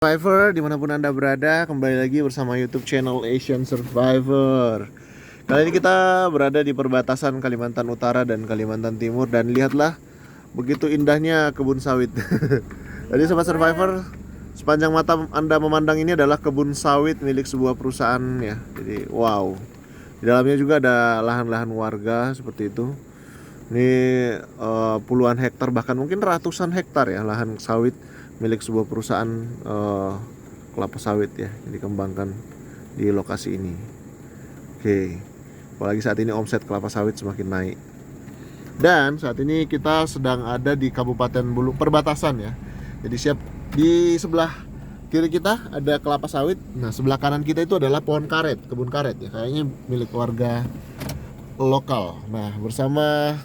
Survivor, dimanapun Anda berada, kembali lagi bersama YouTube channel Asian Survivor. Kali ini kita berada di perbatasan Kalimantan Utara dan Kalimantan Timur. Dan lihatlah, begitu indahnya kebun sawit. Jadi Sobat Survivor, sepanjang mata Anda memandang ini adalah kebun sawit milik sebuah perusahaan ya. Jadi wow, di dalamnya juga ada lahan-lahan warga seperti itu. Ini puluhan hektar, bahkan mungkin ratusan hektar ya, lahan sawit milik sebuah perusahaan kelapa sawit ya, yang dikembangkan di lokasi ini. Oke, apalagi saat ini omset kelapa sawit semakin naik. Dan saat ini kita sedang ada di Kabupaten Bulu, perbatasan ya. Jadi siap, di sebelah kiri kita ada kelapa sawit. Nah, sebelah kanan kita itu adalah pohon karet, kebun karet ya, kayaknya milik warga lokal. Nah, bersama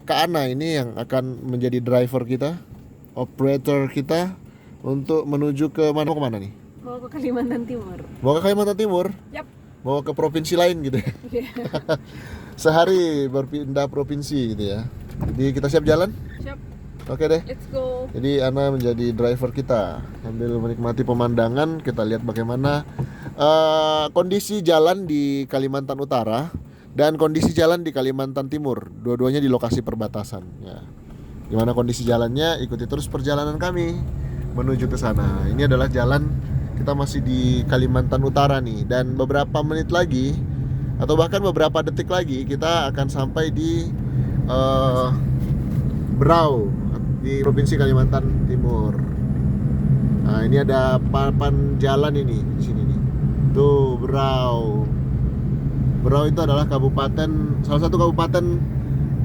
Kak Ana ini yang akan menjadi driver kita, operator kita untuk menuju ke mana? Mau ke mana nih? Mau ke Kalimantan Timur. Mau ke Kalimantan Timur? Yap. Mau ke provinsi lain gitu ya? Sehari berpindah provinsi gitu ya. Jadi kita siap jalan? Siap. Oke deh. Let's go. Jadi Ana menjadi driver kita sambil menikmati pemandangan. Kita lihat bagaimana kondisi jalan di Kalimantan Utara dan kondisi jalan di Kalimantan Timur. Dua-duanya di lokasi perbatasan ya. Gimana kondisi jalannya, ikuti terus perjalanan kami menuju ke sana. Ini adalah jalan, kita masih di Kalimantan Utara nih. Dan beberapa menit lagi, atau bahkan beberapa detik lagi, kita akan sampai di Berau, di Provinsi Kalimantan Timur. Nah, ini ada papan jalan ini, di sini nih. Tuh, Berau. Berau itu adalah kabupaten, salah satu kabupaten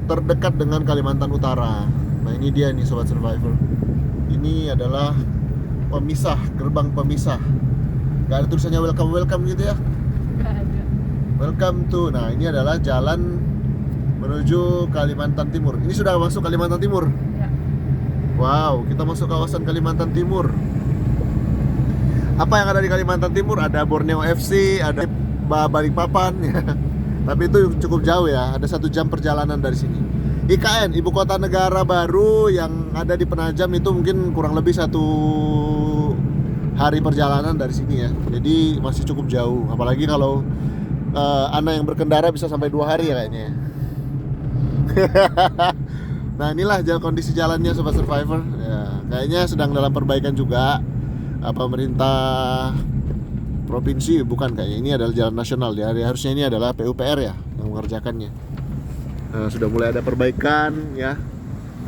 terdekat dengan Kalimantan Utara. Nah, ini dia nih Sobat Survivor. Ini adalah pemisah, gerbang pemisah. Gak ada tulisannya welcome gitu ya? Gak ada. Welcome to. Nah, ini adalah jalan menuju Kalimantan Timur. Ini sudah masuk Kalimantan Timur. Ya. Wow, kita masuk kawasan Kalimantan Timur. Apa yang ada di Kalimantan Timur? Ada Borneo FC, ada Balikpapan ya. Tapi itu cukup jauh ya. Ada 1 jam perjalanan dari sini. IKN, Ibu Kota Negara baru yang ada di Penajam, itu mungkin kurang lebih 1 hari perjalanan dari sini ya. Jadi masih cukup jauh. Apalagi kalau Ana yang berkendara bisa sampai 2 hari ya kayaknya. Nah, inilah kondisi jalannya Sobat Survivor ya, kayaknya sedang dalam perbaikan juga pemerintah provinsi, bukan kayaknya. Ini adalah jalan nasional ya. Harusnya ini adalah PUPR ya yang mengerjakannya. Sudah mulai ada perbaikan ya.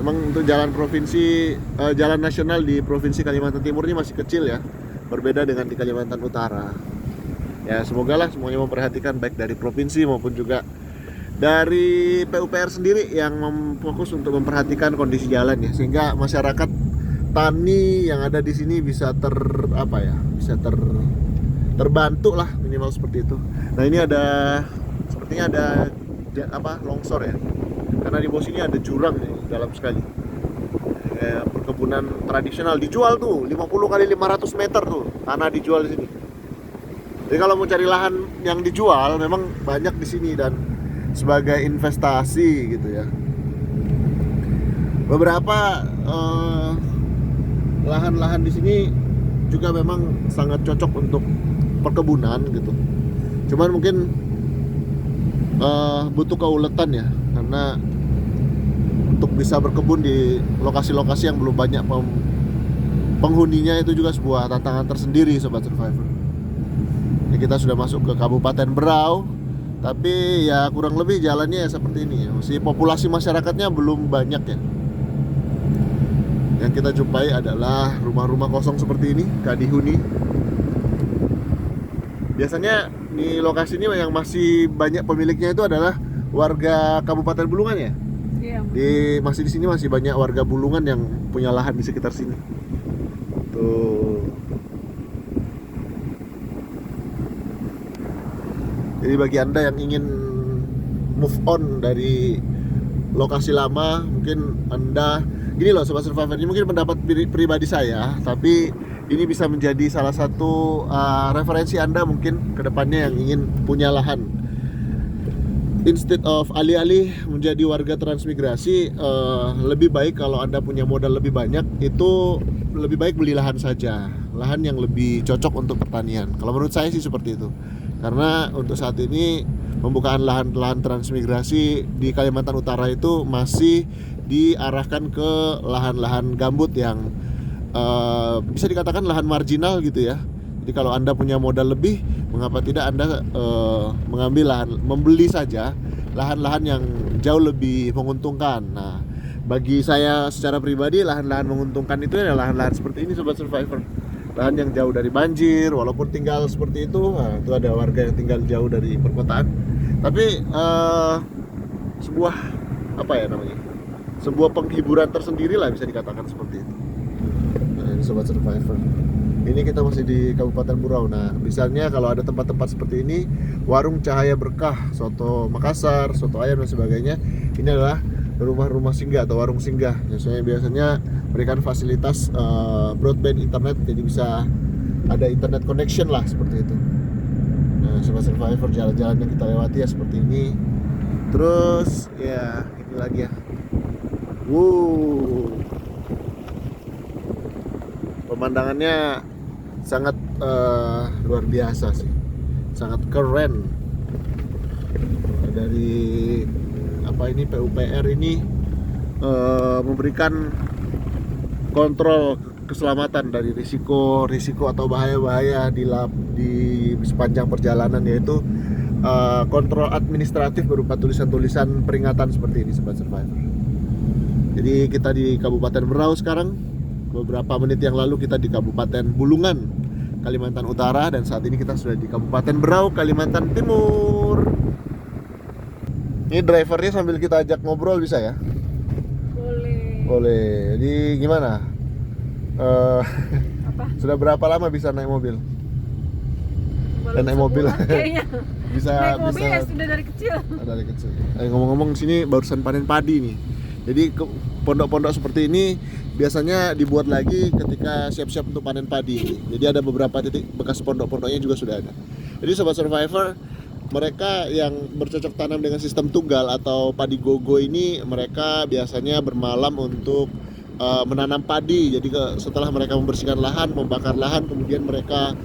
Memang untuk jalan provinsi, jalan nasional di Provinsi Kalimantan Timur ini masih kecil ya, berbeda dengan di Kalimantan Utara. Ya, semoga lah semuanya memperhatikan, baik dari provinsi maupun juga dari PUPR sendiri yang fokus untuk memperhatikan kondisi jalan ya, sehingga masyarakat tani yang ada di sini bisa terbantu lah, minimal seperti itu. Nah, ini sepertinya ada longsor ya, karena di bawah sini ada jurang nih, dalam sekali. Perkebunan tradisional dijual tuh 50 kali 500 meter tuh tanah dijual di sini. Jadi kalau mau cari lahan yang dijual memang banyak di sini dan sebagai investasi gitu ya. Beberapa lahan-lahan di sini juga memang sangat cocok untuk perkebunan gitu. Cuman mungkin butuh keuletan ya, karena untuk bisa berkebun di lokasi-lokasi yang belum banyak penghuninya itu juga sebuah tantangan tersendiri Sobat Survivor. Ini kita sudah masuk ke Kabupaten Berau, tapi ya kurang lebih jalannya ya seperti ini ya. Masih populasi masyarakatnya belum banyak ya. Yang kita jumpai adalah rumah-rumah kosong seperti ini, kadihuni. Biasanya di lokasi ini yang masih banyak pemiliknya itu adalah warga Kabupaten Bulungan ya. Iya. Masih di sini masih banyak warga Bulungan yang punya lahan di sekitar sini. Tuh. Jadi bagi Anda yang ingin move on dari lokasi lama, mungkin Anda gini loh Sobat Survivor, ini mungkin pendapat pribadi saya, tapi ini bisa menjadi salah satu referensi Anda mungkin ke depannya yang ingin punya lahan. Instead of alih-alih menjadi warga transmigrasi, lebih baik kalau Anda punya modal lebih banyak, itu lebih baik beli lahan saja. lahan yang lebih cocok untuk pertanian. Kalau menurut saya sih seperti itu. Karena untuk saat ini pembukaan lahan-lahan transmigrasi di Kalimantan Utara itu masih diarahkan ke lahan-lahan gambut yang bisa dikatakan lahan marginal gitu ya. Jadi kalau Anda punya modal lebih, mengapa tidak Anda mengambil lahan, membeli saja lahan-lahan yang jauh lebih menguntungkan. Nah, bagi saya secara pribadi lahan-lahan menguntungkan itu adalah lahan-lahan seperti ini Sobat Survivor. Lahan yang jauh dari banjir, walaupun tinggal seperti itu, nah, itu ada warga yang tinggal jauh dari perkotaan. Tapi sebuah apa ya namanya? Sebuah penghiburan tersendiri lah bisa dikatakan seperti itu. Nah, ini Sobat Survivor. Ini kita masih di Kabupaten Berau. Nah, misalnya kalau ada tempat-tempat seperti ini, warung Cahaya Berkah, soto Makassar, soto ayam dan sebagainya, ini adalah rumah-rumah singgah atau warung singgah. Biasanya berikan fasilitas broadband internet, jadi bisa ada internet connection lah seperti itu. Nah, Sobat Survivor, jalan-jalan yang kita lewati ya seperti ini. Terus ya ini lagi ya. Pemandangannya sangat luar biasa sih, sangat keren. Dari apa ini PUPR ini memberikan kontrol keselamatan dari risiko atau bahaya-bahaya di sepanjang perjalanan, yaitu kontrol administratif berupa tulisan-tulisan peringatan seperti ini Sobat Survivor. Jadi kita di Kabupaten Berau sekarang. Beberapa menit yang lalu kita di Kabupaten Bulungan, Kalimantan Utara, dan saat ini kita sudah di Kabupaten Berau, Kalimantan Timur. Ini drivernya sambil kita ajak ngobrol bisa ya? Boleh. Jadi gimana? Apa? Sudah berapa lama bisa naik mobil? Naik mobil. Bisa naik mobil ya sudah dari kecil. Dari kecil. Ngomong-ngomong, sini barusan panen padi nih. Jadi pondok-pondok seperti ini biasanya dibuat lagi ketika siap-siap untuk panen padi. Jadi ada beberapa titik bekas pondok-pondoknya juga sudah ada. Jadi Sobat Survivor, mereka yang bercocok tanam dengan sistem tunggal atau padi gogo ini, mereka biasanya bermalam untuk menanam padi. Jadi setelah mereka membersihkan lahan, membakar lahan, kemudian mereka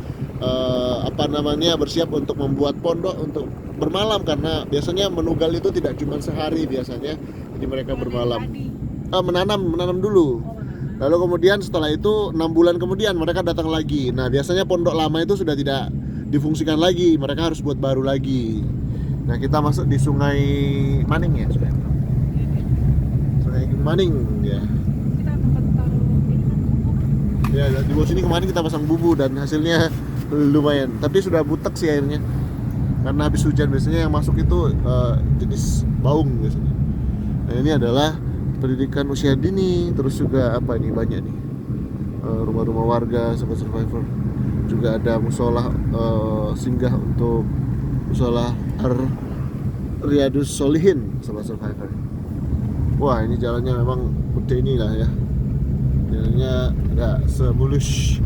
bersiap untuk membuat pondok untuk bermalam, karena biasanya menugal itu tidak cuma sehari biasanya. Jadi mereka bermalam menanam dulu. Lalu kemudian setelah itu 6 bulan kemudian mereka datang lagi. Nah, biasanya pondok lama itu sudah tidak difungsikan lagi, mereka harus buat baru lagi. Nah, kita masuk di Sungai Maning ya, Sungai Maning ya. Kita tempat taruh ini kan bubuk. Ya, di bawah sini kemarin kita pasang bubu dan hasilnya lumayan. Tapi sudah butek sih airnya. Karena habis hujan biasanya yang masuk itu jenis baung biasanya. Nah, ini adalah pendidikan usia dini, terus juga apa ini banyak nih rumah-rumah warga Sobat Survivor. Juga ada musola singgah untuk musola Riyadus Solihin Sobat Survivor. Wah, ini jalannya memang gede ini lah ya. Jalannya nggak semulus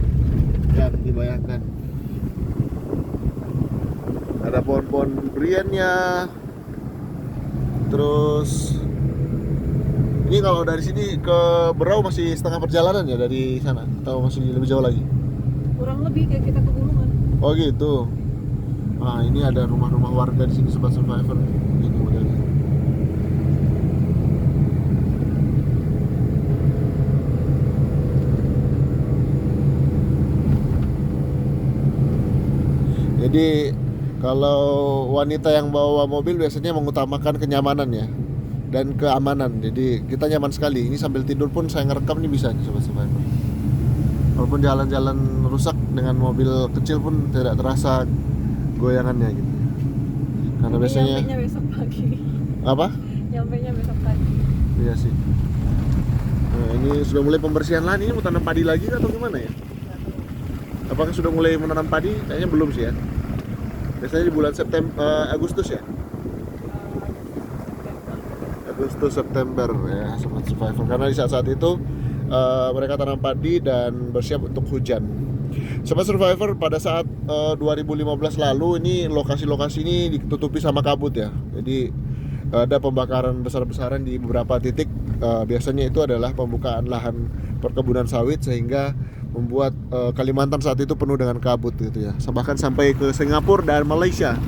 yang dibayangkan. Ada pohon-pohon beriannya. Terus ini kalau dari sini ke Berau masih setengah perjalanan ya dari sana, atau masih lebih jauh lagi? Kurang lebih kayak kita ke Bulungan. Oh gitu. Nah, ini ada rumah-rumah warga di sini Sobat Survivor. Ini modelnya. Jadi kalau wanita yang bawa mobil biasanya mengutamakan kenyamanan ya dan keamanan. Jadi kita nyaman sekali. Ini sambil tidur pun saya ngerekam ini bisa nih Sobat Survivor. Walaupun jalan-jalan rusak dengan mobil kecil pun tidak terasa goyangannya gitu. Karena biasanya Nyampenya besok pagi. apa? Nyampenya besok pagi. Iya sih. Nah, ini sudah mulai pembersihan lahan. Ini mau tanam padi lagi atau gimana ya? Apakah sudah mulai menanam padi? Kayaknya belum sih ya. Biasanya di bulan Agustus ya. Agustus September ya Sobat Survivor, karena di saat-saat itu mereka tanam padi dan bersiap untuk hujan. Sobat Survivor, pada saat 2015 lalu ini lokasi-lokasi ini ditutupi sama kabut ya. Jadi ada pembakaran besar-besaran di beberapa titik. Biasanya itu adalah pembukaan lahan perkebunan sawit, sehingga membuat Kalimantan saat itu penuh dengan kabut gitu ya. Bahkan sampai ke Singapura dan Malaysia.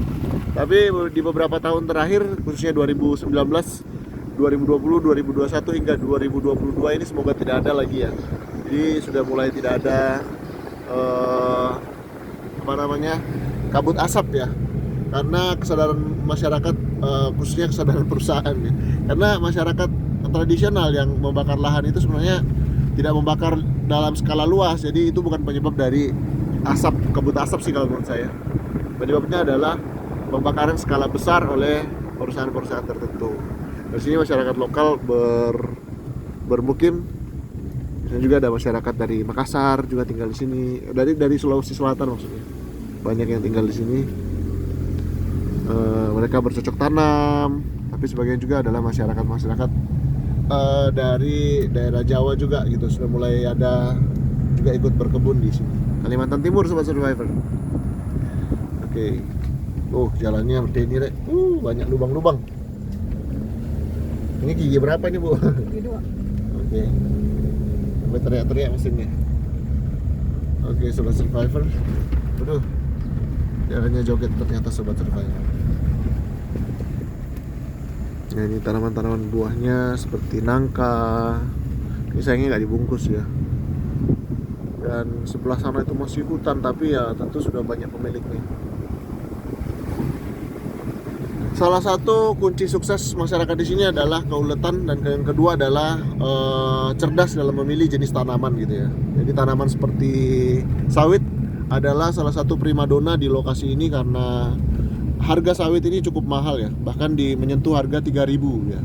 Tapi di beberapa tahun terakhir, khususnya 2019, 2020, 2021 hingga 2022 ini semoga tidak ada lagi ya. Jadi sudah mulai tidak ada kabut asap ya. Karena kesadaran masyarakat, khususnya kesadaran perusahaan ya. Karena masyarakat tradisional yang membakar lahan itu sebenarnya tidak membakar dalam skala luas, jadi itu bukan penyebab dari kabut asap sih kalau menurut saya. Penyebabnya adalah pembakaran skala besar oleh perusahaan-perusahaan tertentu. Di sini masyarakat lokal bermukim, dan juga ada masyarakat dari Makassar juga tinggal di sini, dari Sulawesi Selatan maksudnya. Banyak yang tinggal di sini. Mereka bercocok tanam, tapi sebagian juga adalah masyarakat dari daerah Jawa juga gitu, sudah mulai ada juga ikut berkebun di sini. Kalimantan Timur Sobat Survivor. Oke. Jalannya seperti ini, Rek. Banyak lubang-lubang. Ini gigi berapa nih, Bu? Gigi 2. Oke. Sampai teriak-teriak mesinnya. Oke, Sobat Survivor. Aduh. Jalannya joget ternyata Sobat Survivor. Nah, ini tanaman-tanaman buahnya seperti nangka. Ini sayangnya nggak dibungkus ya. Dan sebelah sana itu masih hutan, tapi ya tentu sudah banyak pemiliknya. Salah satu kunci sukses masyarakat di sini adalah keuletan, dan yang kedua adalah cerdas dalam memilih jenis tanaman gitu ya. Jadi tanaman seperti sawit adalah salah satu primadona di lokasi ini karena harga sawit ini cukup mahal ya, bahkan menyentuh harga 3.000 ya.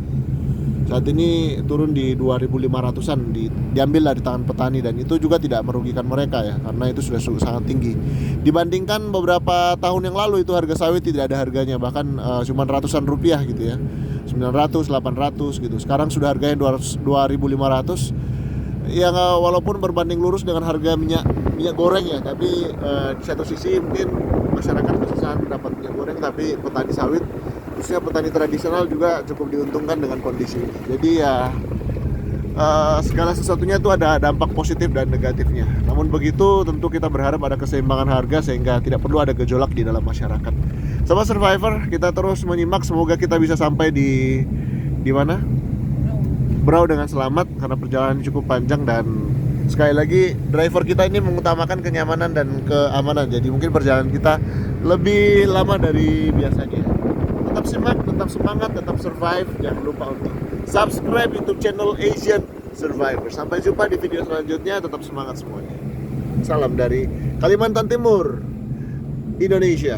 Saat ini turun di 2.500-an, diambil dari tangan petani, dan itu juga tidak merugikan mereka ya, karena itu sudah sangat tinggi. Dibandingkan beberapa tahun yang lalu itu harga sawit tidak ada harganya, bahkan cuma ratusan rupiah gitu ya, 900, 800 gitu. Sekarang sudah harganya 2.500. Ya walaupun berbanding lurus dengan harga minyak goreng ya, tapi di satu sisi mungkin masyarakat kesusahan mendapat minyak goreng, tapi petani sawit, khususnya petani tradisional juga cukup diuntungkan dengan kondisi ini. Jadi ya segala sesuatunya itu ada dampak positif dan negatifnya. Namun begitu tentu kita berharap ada keseimbangan harga sehingga tidak perlu ada gejolak di dalam masyarakat. Sobat Survivor, kita terus menyimak, semoga kita bisa sampai di mana? Brau dengan selamat, karena perjalanan cukup panjang, dan sekali lagi driver kita ini mengutamakan kenyamanan dan keamanan. Jadi mungkin perjalanan kita lebih lama dari biasanya. Tetap simak, tetap semangat, tetap survive. Jangan lupa untuk subscribe YouTube channel Asian Survivor. Sampai jumpa di video selanjutnya. Tetap semangat semuanya. Salam dari Kalimantan Timur, Indonesia.